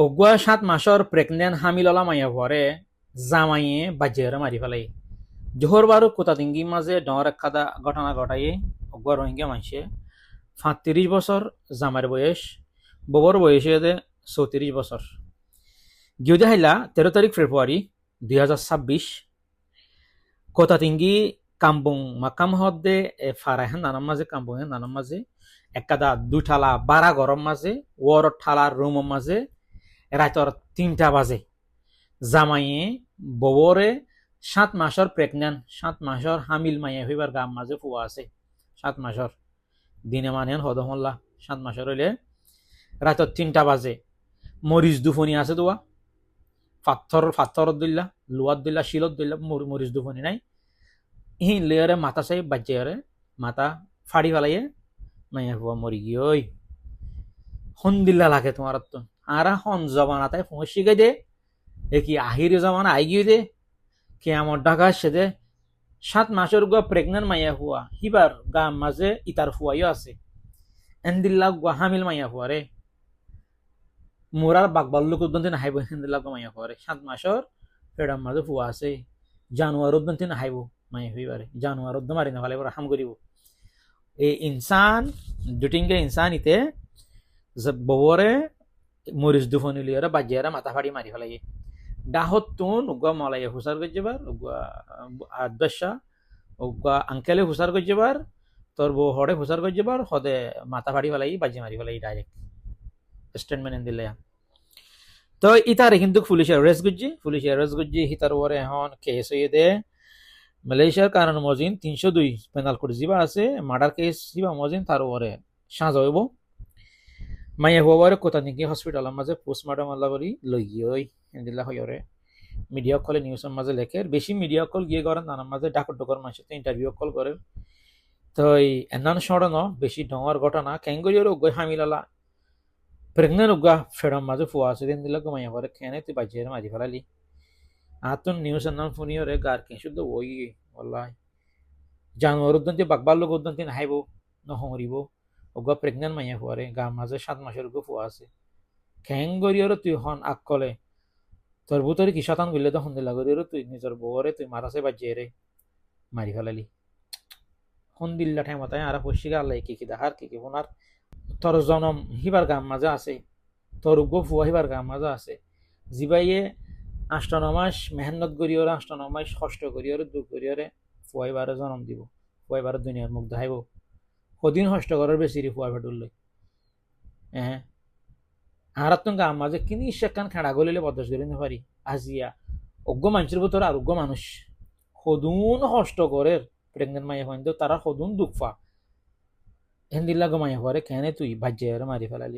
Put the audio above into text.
অগুয়া 7 মাসর pregnant হামিললা মাইয়া পরে জামাইয়ে বাজেরে মারি ফেলাই জোহর বারো কোতা দিঙ্গি মাঝে ডর একাদা ঘটনা ঘটাইয়ে অগুয়া রোহিঙ্গা মাইসে 35 বছর জামার বয়স ববর বয়সে 34 বছর গিয়ে হাইলা 13 তারিখ ফেব্রুয়ারি 2026 কোতা তিঙ্গি কাম্বুং মাকাম হদ্দে ফারাহেন নানাম মাঝে কাম্বুং নানাম মাঝে একাদা দুঠালা বারা গরম মাঝে ওর ঠালার রুম মাঝে রাতর 3টা বাজে জামাইয়ে ববরে 7 মাসর প্রেগনেন্ট 7 মাসর হামিল মাইয়া হইবার গাম মাঝে ফুয়া আছে 7 মাসর দিনে মানেন হদমল্লা 7 মাসর হইলে রাতর 3টা বাজে মরিচ দুফনি আছে তোয়া ফাথর দিল্লা লুয়ার দিল্লা শিলত দিল্লা মরিচ দুফনি নাই হি লেয়ারে মাথা চাই বাজ্যে মাথা ফাড়ি ফেলাইয়ে মাইয়া ফুয়া মরি গিয়ে ওই হন দিল্লা লাগে তোমার তো আর হন জবানাতায় ফোঁসি গে দে এ কি আহির জমানা আই গিয়ে দে কে আমার ঢাকা সেদে 7 মাসের গুয়া প্রেগনেন্ট মাইয়া হুয়া হিবার গাম মাঝে ইতার ফুয়াইও আছে এন্দিল্লা গুয়া হামিল মাইয়া হুয়া রে মোরার বাগবাল লোক উদ্দন্তি নাহাইব এন্দিল্লা গুয়া মাইয়া হুয়া রে 7 মাসর ফেডাম মাঝে ফুয়া আছে জানুয়ার উদ্দন্তি নাহাইব মাইয়া হইবারে জানুয়ার উদ্দ মারি না ভালে হাম করিব এই ইনসান দুটিঙ্গে ইনসান ইতে ববরে মরিচ দুফনি লিয়ারে বাজিয়ারা মাথা ফাড়ি মারি ফেলাই ডাহতুন উগা মলাইয়া হুসার গজ্জেবার উগা আদবাসা উগা আঙ্কেলে হুসার গজ্জেবার তোর বউ হড়ে হুসার গজ্জেবার হদে মাথা ফাড়ি ফেলাই বাজি মারি ফেলাই ডাইরেক্ট স্টেটমেন্ট এন দিলে তো ইতারে কিন্তু পুলিশে অ্যারেস্ট গুজি হিতার ওরে এখন কেস হয়ে দে মালয়েশিয়ার কারণ মজিন 302 পেনাল কোড জিবা আছে মার্ডার কেস জিবা মজিন তার ওরে সাজ হইব মাইয়া হওয়ার কথা নাকি হসপিটালের মাঝে পোস্টমর্টম আল্লাহ বলি লই গিয়ে এদিলা হইরে মিডিয়া কলে নিউজের মাঝে লেখে বেশি মিডিয়া কল গিয়ে করেন নানার মাঝে ডাকর ডকর মানুষের ইন্টারভিউ কল করেন তো এনান সড়ন বেশি ডর ঘটনা ক্যাঙ্গরিয়র উগ্র হামিলালা প্রেগনেন্ট উগা ফেরম মাঝে ফুয়া আছে দিন দিলা মাইয়া পরে খেনে তুই বাজিয়ে মারি ফেলালি আতুন নিউজ নাম শুনিয়রে গার কে শুদ্ধ ওই বল্লাই জানুয়ার উদ্দন্তি বাগবার লোক উদ্দন্তি নাহাইব নহমরিব ওগা প্রেগনেন্ট মাইয়া ফুয়ারে গার মাঝে 7 মাসের উগো ফুয়া আছে খেঙ্গরিয়র তুই হন আক কলে তোর ভূতরে কি শতান গইলে তখন দিলা গরিয়র তুই নিজের বউরে তুই মারাছে বাজিয়ে রে মারি ফেলালি হন দিল্লা ঠেমাতায় আর পশিকা আল্লাহ কি দেখার কি ওনার তোর জনম হিবার গাম মাঝে আছে তোর উগ্র ফুয়া হিবার গাম মাঝে আছে জিবাইয়ে 8 মাস মেহনত করিয়রে 8 মাস কষ্ট করিয়রে দুঃখ করিয়রে ফুয়াইবারে জন্ম দিব ফুয়াইবারে দুনিয়ার মুখ দেখাইব সদিন কষ্ট করার বেশি রে ফুয়া ভেটুল লই হ্যাঁ হারাত তো গাম মাঝে কিনি সেখান খেড়া গলিলে বদস করে নিতে পারি আজিয়া অজ্ঞ মানুষের ভিতরে আরোগ্য মানুষ সদুন কষ্ট করে প্রেগনেন্ট মাইয়া হয় তারা সদুন দুঃখ পা হেন্দিল্লা গমাইয়া পরে কেনে তুই বাজ্যে মারি ফেলালি